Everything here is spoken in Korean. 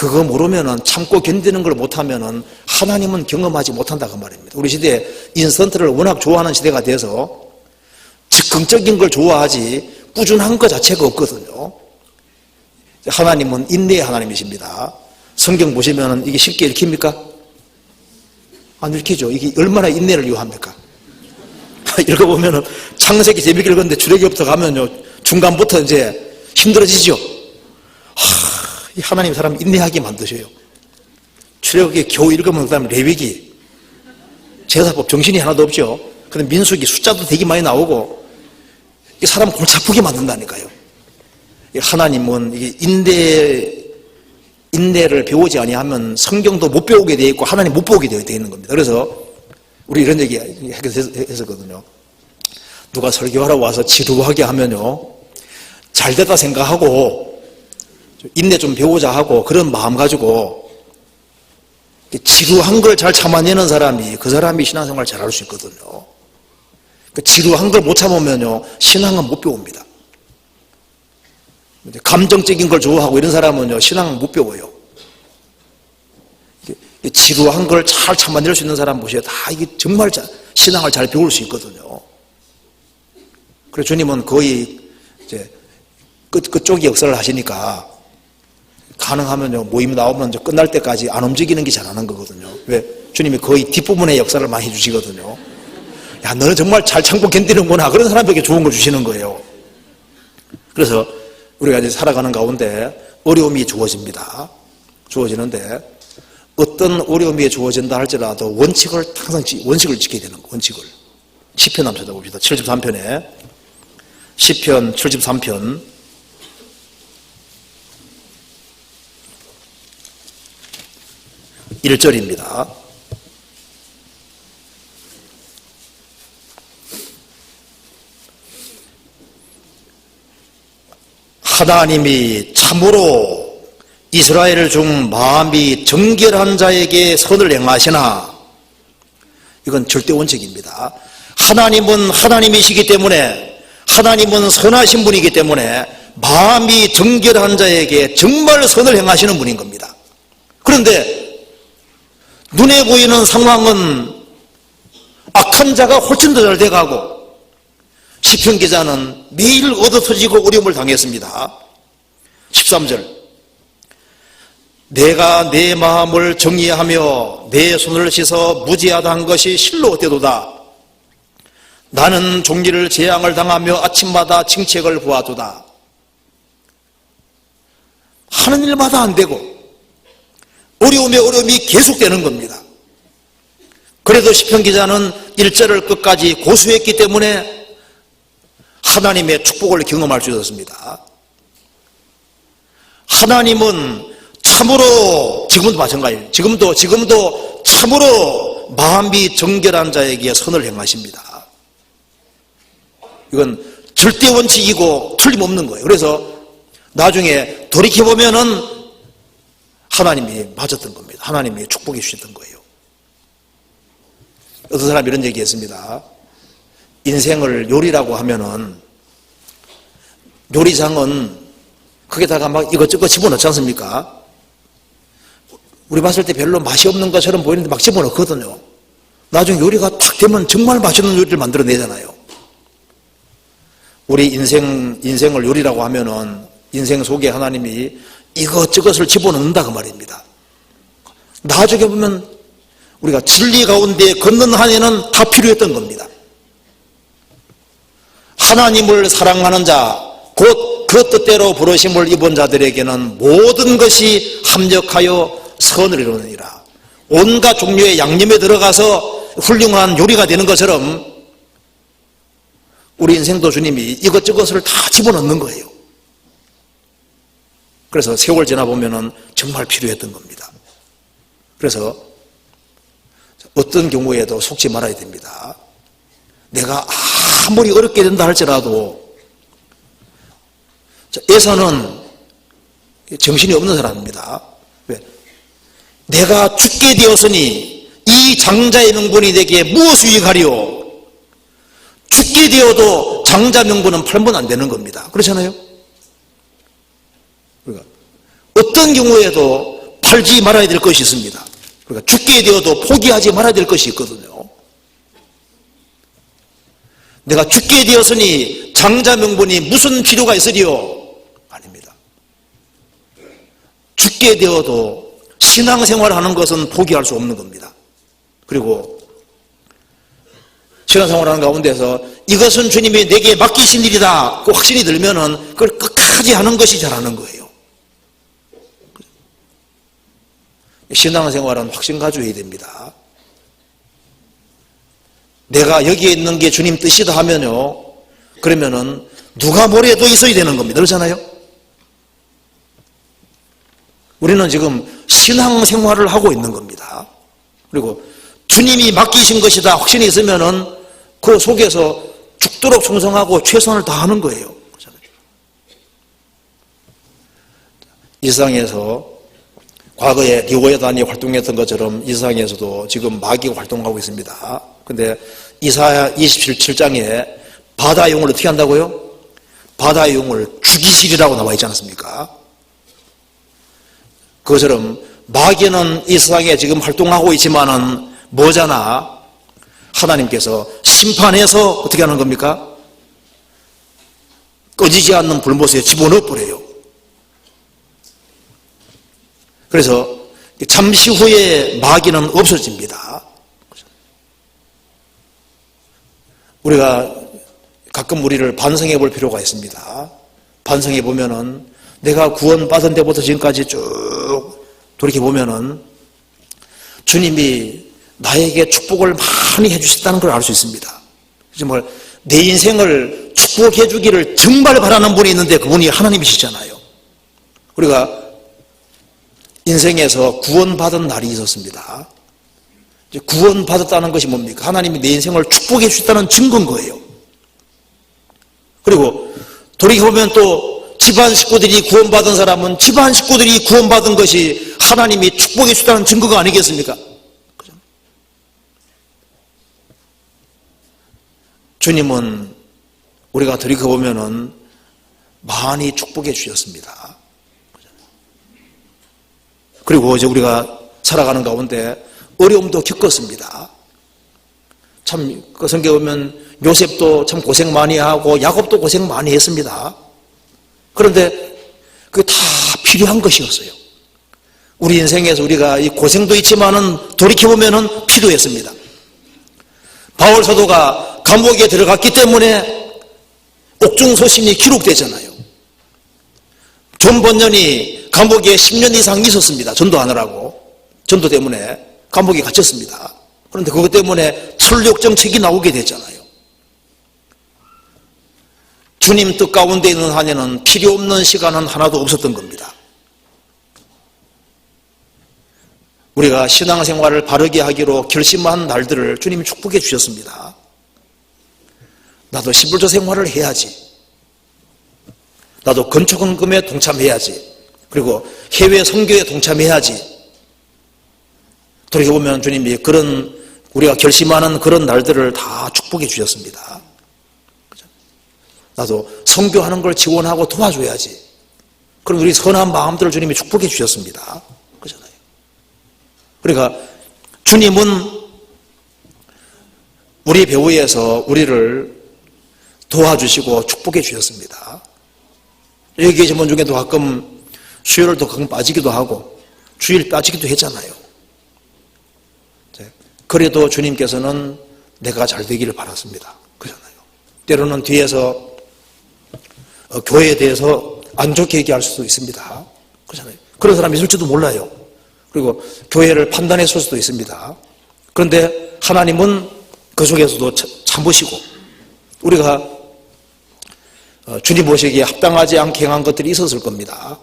그거 모르면은 참고 견디는 걸 못하면은 하나님은 경험하지 못한다 그 말입니다. 우리 시대에 인스턴트를 워낙 좋아하는 시대가 돼서 즉흥적인 걸 좋아하지 꾸준한 것 자체가 없거든요. 하나님은 인내의 하나님이십니다. 성경 보시면은 이게 쉽게 읽힙니까? 안 읽히죠. 이게 얼마나 인내를 요합니까? 읽어보면은 창세기 재밌게 읽었는데 출애굽부터 가면요 중간부터 이제 힘들어지죠. 하나님 사람 인내하게 만드셔요. 출애굽기 겨우 읽으면 그다음에 레위기 제사법 정신이 하나도 없죠. 근데 민수기 숫자도 되게 많이 나오고 이 사람 골치 아프게 만든다니까요. 하나님은 이게 인내를 배우지 아니하면 성경도 못 배우게 되어 있고 하나님 못 보게 되어 있는 겁니다. 그래서 우리 이런 얘기 했었거든요. 누가 설교하러 와서 지루하게 하면요 잘됐다 생각하고 인내 좀 배우자 하고 그런 마음 가지고 지루한 걸 잘 참아내는 사람이 그 사람이 신앙생활 잘할 수 있거든요. 지루한 걸 못 참으면요 신앙은 못 배웁니다. 감정적인 걸 좋아하고 이런 사람은요 신앙은 못 배워요. 지루한 걸 잘 참아낼 수 있는 사람 보셔야 다 이게 정말 신앙을 잘 배울 수 있거든요. 그래서 주님은 거의 이제 끝쪽이 역사를 하시니까 가능하면요 모임 나오면 끝날 때까지 안 움직이는 게 잘하는 거거든요. 왜? 주님이 거의 뒷부분의 역사를 많이 해주시거든요. 야 너는 정말 잘 참고 견디는구나 그런 사람에게 좋은 걸 주시는 거예요. 그래서 우리가 이제 살아가는 가운데 어려움이 주어집니다. 주어지는데 어떤 어려움이 주어진다 할지라도 원칙을 항상 원칙을 지켜야 되는 거 원칙을. 시편 한번 찾아봅시다. 73편에 시편 73편 1절입니다. 하나님이 참으로 이스라엘 중 마음이 정결한 자에게 선을 행하시나 이건 절대 원칙입니다. 하나님은 하나님이시기 때문에 하나님은 선하신 분이기 때문에 마음이 정결한 자에게 정말 선을 행하시는 분인 겁니다. 그런데 눈에 보이는 상황은 악한 자가 훨씬 더 잘 돼가고 시편 기자는 매일 얻어터지고 어려움을 당했습니다. 13절 내가 내 마음을 정리하며 내 손을 씻어 무지하다한 것이 실로 되도다. 나는 종기를 재앙을 당하며 아침마다 징책을 보아도다. 하는 일마다 안 되고 어려움에 어려움이 계속되는 겁니다. 그래도 시편 기자는 1절을 끝까지 고수했기 때문에 하나님의 축복을 경험할 수 있었습니다. 하나님은 참으로 지금도 마찬가지예요. 지금도 참으로 마음이 정결한 자에게 선을 행하십니다. 이건 절대 원칙이고 틀림없는 거예요. 그래서 나중에 돌이켜보면은 하나님이 맞았던 겁니다. 하나님이 축복해 주셨던 거예요. 어떤 사람이 이런 얘기 했습니다. 인생을 요리라고 하면은 요리장은 거기다가 막 이것저것 집어넣지 않습니까? 우리 봤을 때 별로 맛이 없는 것처럼 보이는데 막 집어넣거든요. 나중에 요리가 탁 되면 정말 맛있는 요리를 만들어내잖아요. 우리 인생을 요리라고 하면은 인생 속에 하나님이 이것저것을 집어넣는다 그 말입니다. 나중에 보면 우리가 진리 가운데 걷는 한에는 다 필요했던 겁니다. 하나님을 사랑하는 자, 곧 그 뜻대로 부르심을 입은 자들에게는 모든 것이 합력하여 선을 이루느니라. 온갖 종류의 양념에 들어가서 훌륭한 요리가 되는 것처럼 우리 인생도 주님이 이것저것을 다 집어넣는 거예요. 그래서 세월 지나보면 정말 필요했던 겁니다. 그래서 어떤 경우에도 속지 말아야 됩니다. 내가 아무리 어렵게 된다 할지라도 에서는 정신이 없는 사람입니다. 왜? 내가 죽게 되었으니 이 장자의 명분이 내게 무엇 유익하리요? 죽게 되어도 장자 명분은 팔면 안 되는 겁니다. 그렇잖아요? 그러니까 어떤 경우에도 팔지 말아야 될 것이 있습니다. 그러니까 죽게 되어도 포기하지 말아야 될 것이 있거든요. 내가 죽게 되었으니 장자 명분이 무슨 필요가 있으리요? 아닙니다. 죽게 되어도 신앙생활하는 것은 포기할 수 없는 겁니다. 그리고 신앙생활하는 가운데서 이것은 주님이 내게 맡기신 일이다 그 확신이 들면은 그걸 끝까지 하는 것이 잘하는 거예요. 신앙생활은 확신 가져야 됩니다. 내가 여기에 있는 게 주님 뜻이다 하면요, 그러면은 누가 뭐래도 있어야 되는 겁니다. 그렇잖아요? 우리는 지금 신앙생활을 하고 있는 겁니다. 그리고 주님이 맡기신 것이다 확신이 있으면은 그 속에서 죽도록 충성하고 최선을 다하는 거예요. 이 세상에서 과거에 리오야단이 활동했던 것처럼 이 세상에서도 지금 마귀가 활동하고 있습니다. 근데 이사야 27장에 바다 용을 어떻게 한다고요? 바다 용을 죽이시리라고 나와 있지 않습니까? 그것처럼 마귀는 이 세상에 지금 활동하고 있지만은 뭐잖아? 하나님께서 심판해서 어떻게 하는 겁니까? 꺼지지 않는 불못에 집어넣어 버려요. 그래서 잠시 후에 마귀는 없어집니다. 우리가 가끔 우리를 반성해 볼 필요가 있습니다. 반성해 보면은 내가 구원받은 때부터 지금까지 쭉 돌이켜 보면은 주님이 나에게 축복을 많이 해주셨다는 걸 알 수 있습니다. 정말 내 인생을 축복해 주기를 정말 바라는 분이 있는데 그분이 하나님이시잖아요. 우리가 인생에서 구원받은 날이 있었습니다. 구원받았다는 것이 뭡니까? 하나님이 내 인생을 축복해 주셨다는 증거인 거예요. 그리고 돌이켜보면 또 집안 식구들이 구원받은 사람은 집안 식구들이 구원받은 것이 하나님이 축복해 주셨다는 증거가 아니겠습니까? 주님은 우리가 돌이켜보면은 많이 축복해 주셨습니다. 그리고 이제 우리가 살아가는 가운데 어려움도 겪었습니다. 참, 그 성경에 보면 요셉도 참 고생 많이 하고 야곱도 고생 많이 했습니다. 그런데 그게 다 필요한 것이었어요. 우리 인생에서 우리가 이 고생도 있지만은 돌이켜보면은 필요했습니다. 바울 사도가 감옥에 들어갔기 때문에 옥중서신이 기록되잖아요. 존 번연이 감옥에 10년 이상 있었습니다. 전도하느라고. 전도 때문에 감옥에 갇혔습니다. 그런데 그것 때문에 철력정책이 나오게 됐잖아요. 주님 뜻 가운데 있는 한에는 필요 없는 시간은 하나도 없었던 겁니다. 우리가 신앙생활을 바르게 하기로 결심한 날들을 주님이 축복해 주셨습니다. 나도 시불조 생활을 해야지. 나도 건축헌금에 동참해야지. 그리고 해외 선교에 동참해야지. 돌이켜보면 주님이 그런 우리가 결심하는 그런 날들을 다 축복해 주셨습니다. 나도 선교하는 걸 지원하고 도와줘야지. 그럼 우리 선한 마음들을 주님이 축복해 주셨습니다. 그렇잖아요. 그러니까 주님은 우리 배후에서 우리를 도와주시고 축복해 주셨습니다. 여기 계신 분 중에도 가끔 수요일도 가끔 빠지기도 하고 주일 빠지기도 했잖아요. 그래도 주님께서는 내가 잘 되기를 바랐습니다. 그러잖아요. 때로는 뒤에서 교회에 대해서 안 좋게 얘기할 수도 있습니다. 그렇잖아요. 그런 사람이 있을지도 몰라요. 그리고 교회를 판단했을 수도 있습니다. 그런데 하나님은 그 속에서도 참으시고 우리가 주님 보시기에 합당하지 않게 행한 것들이 있었을 겁니다.